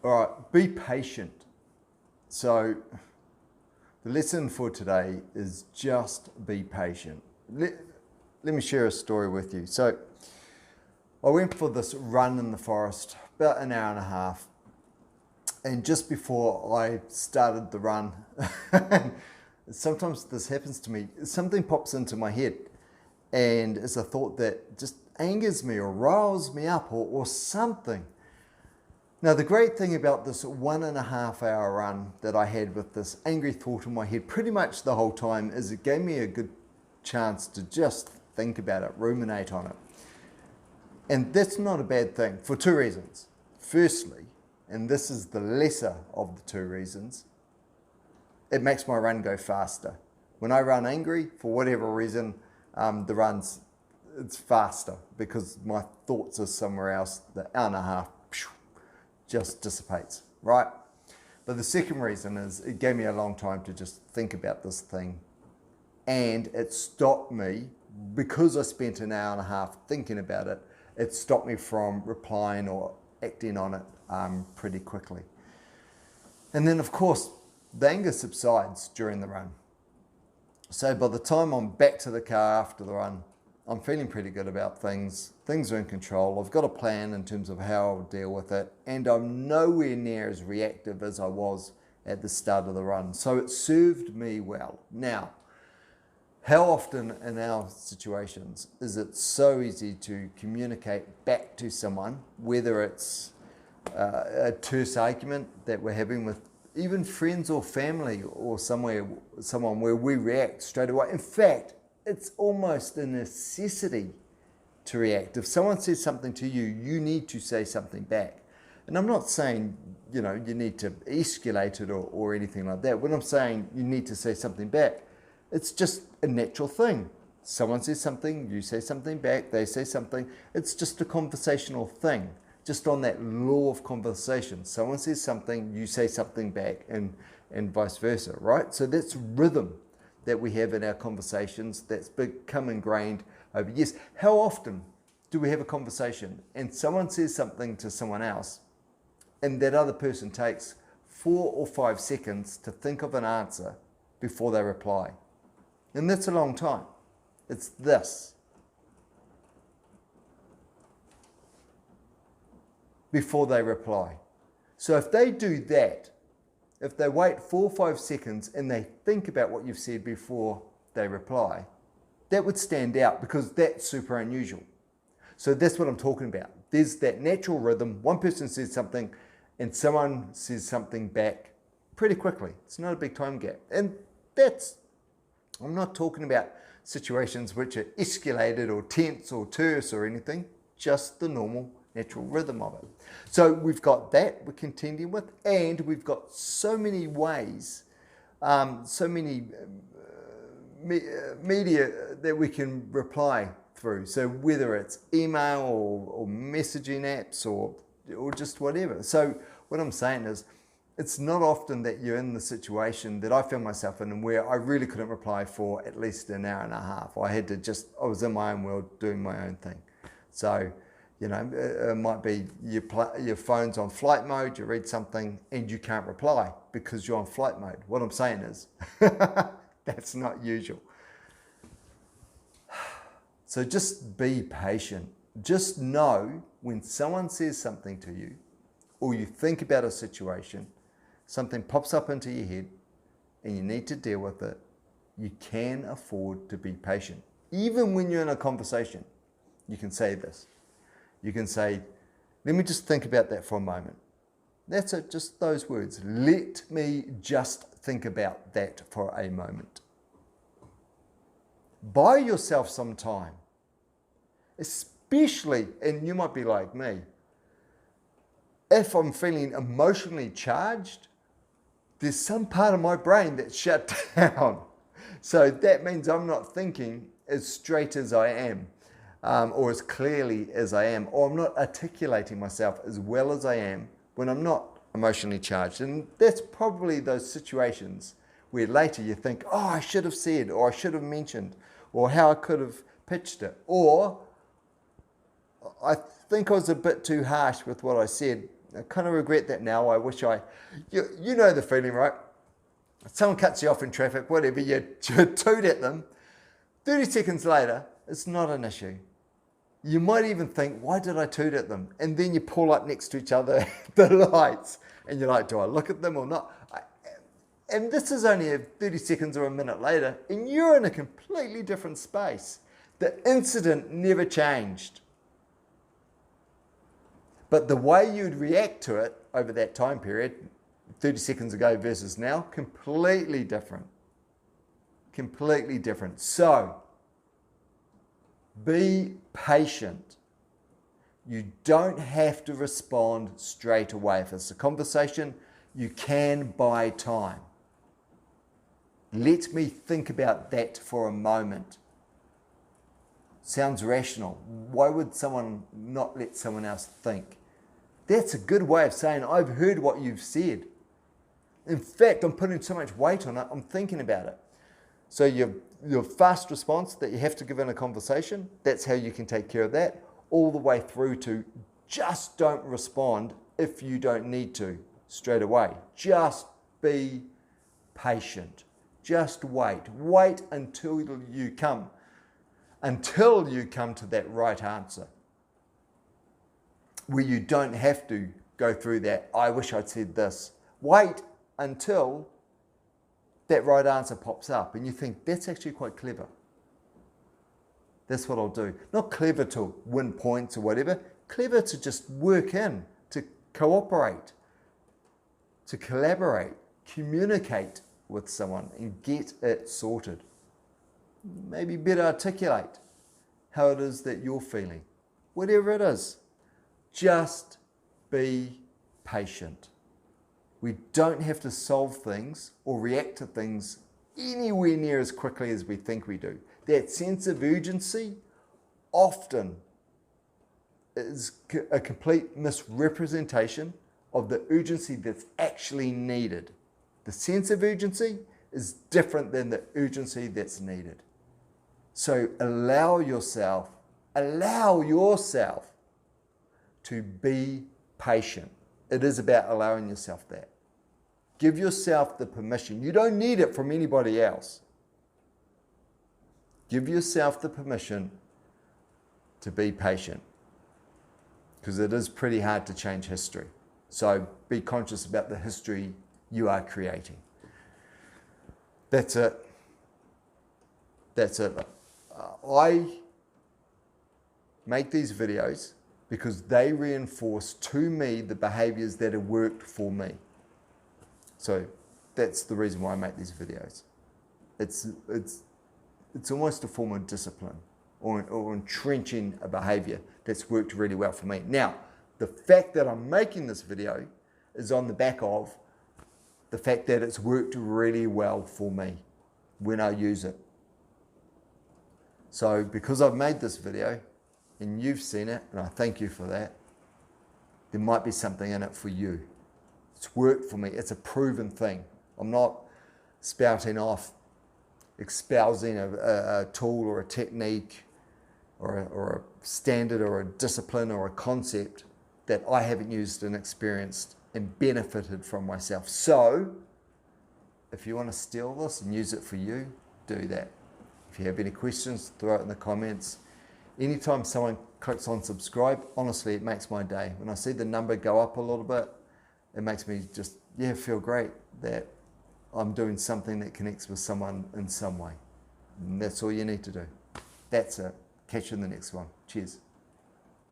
All right, be patient. So the lesson for today is just be patient. Let me share a story with you. So I went for this run in the forest, about an hour and a half. And just before I started the run, sometimes this happens to me, something pops into my head. And it's a thought that just angers me or riles me up or something. Now, the great thing about this 1.5 hour run that I had with this angry thought in my head pretty much the whole time is it gave me a good chance to just think about it, ruminate on it. And that's not a bad thing for two reasons. Firstly, and this is the lesser of the two reasons, it makes my run go faster. When I run angry, for whatever reason, it's faster because my thoughts are somewhere else. The hour and a half just dissipates, right? But the second reason is it gave me a long time to just think about this thing, and it stopped me, because I spent an hour and a half thinking about it, it stopped me from replying or acting on it pretty quickly. And then of course the anger subsides during the run. So by the time I'm back to the car after the run, I'm feeling pretty good about things. Things are in control. I've got a plan in terms of how I'll deal with it. And I'm nowhere near as reactive as I was at the start of the run. So it served me well. Now, how often in our situations is it so easy to communicate back to someone, whether it's a terse argument that we're having with even friends or family or someone where we react straight away. In fact, it's almost a necessity to react. If someone says something to you, you need to say something back. And I'm not saying, you need to escalate it or anything like that. When I'm saying you need to say something back, it's just a natural thing. Someone says something, you say something back, they say something. It's just a conversational thing, just on that law of conversation. Someone says something, you say something back, and vice versa, right? So that's rhythm that we have in our conversations that's become ingrained over years. How often do we have a conversation and someone says something to someone else and that other person takes 4 or 5 seconds to think of an answer before they reply? And that's a long time. It's this. Before they reply. So if they do that, if they wait 4 or 5 seconds and they think about what you've said before they reply, that would stand out because that's super unusual. So that's what I'm talking about. There's that natural rhythm. One person says something and someone says something back pretty quickly. It's not a big time gap. And I'm not talking about situations which are escalated or tense or terse or anything, just the normal natural rhythm of it. So we've got that we're contending with, and we've got so many ways, so many media that we can reply through. So whether it's email or messaging apps or just whatever. So what I'm saying is, it's not often that you're in the situation that I found myself in where I really couldn't reply for at least an hour and a half. I was in my own world doing my own thing. So, it might be your phone's on flight mode, you read something and you can't reply because you're on flight mode. What I'm saying is, that's not usual. So just be patient. Just know when someone says something to you or you think about a situation, something pops up into your head and you need to deal with it, you can afford to be patient. Even when you're in a conversation, you can say this. You can say, let me just think about that for a moment. That's it, just those words. Let me just think about that for a moment. Buy yourself some time, especially, and you might be like me, if I'm feeling emotionally charged, there's some part of my brain that's shut down. So that means I'm not thinking as straight as I am. Or as clearly as I am, or I'm not articulating myself as well as I am when I'm not emotionally charged. And that's probably those situations where later you think, oh, I should have said, or I should have mentioned, or how I could have pitched it, or I think I was a bit too harsh with what I said. I kind of regret that now. I wish you know the feeling, right? Someone cuts you off in traffic, whatever, you toot at them. 30 seconds later, it's not an issue. You might even think, why did I toot at them? And then you pull up next to each other at the lights, and you're like, do I look at them or not? And this is only 30 seconds or a minute later, and you're in a completely different space. The incident never changed. But the way you'd react to it over that time period, 30 seconds ago versus now, completely different. Completely different. So, be patient. You don't have to respond straight away. If it's a conversation, you can buy time. Let me think about that for a moment. Sounds rational. Why would someone not let someone else think? That's a good way of saying, I've heard what you've said. In fact, I'm putting so much weight on it, I'm thinking about it. So your fast response that you have to give in a conversation, that's how you can take care of that, all the way through to just don't respond if you don't need to straight away. Just be patient. Just wait. Wait until you come to that right answer, where you don't have to go through that, I wish I'd said this. Wait until that right answer pops up and you think, that's actually quite clever. That's what I'll do. Not clever to win points or whatever, clever to just work in, to cooperate, to collaborate, communicate with someone and get it sorted. Maybe better articulate how it is that you're feeling. Whatever it is, just be patient. We don't have to solve things or react to things anywhere near as quickly as we think we do. That sense of urgency often is a complete misrepresentation of the urgency that's actually needed. The sense of urgency is different than the urgency that's needed. So allow yourself to be patient. It is about allowing yourself that. Give yourself the permission. You don't need it from anybody else. Give yourself the permission to be patient, because it is pretty hard to change history. So be conscious about the history you are creating. That's it. That's it. I make these videos because they reinforce to me the behaviors that have worked for me. So that's the reason why I make these videos. It's almost a form of discipline or entrenching a behavior that's worked really well for me. Now, the fact that I'm making this video is on the back of the fact that it's worked really well for me when I use it. So because I've made this video and you've seen it, and I thank you for that, there might be something in it for you. It's worked for me. It's a proven thing. I'm not spouting off, espousing a tool or a technique or a standard or a discipline or a concept that I haven't used and experienced and benefited from myself. So if you want to steal this and use it for you, do that. If you have any questions, throw it in the comments. Anytime someone clicks on subscribe, honestly, it makes my day. When I see the number go up a little bit, it makes me just, feel great that I'm doing something that connects with someone in some way. And that's all you need to do. That's it. Catch you in the next one. Cheers.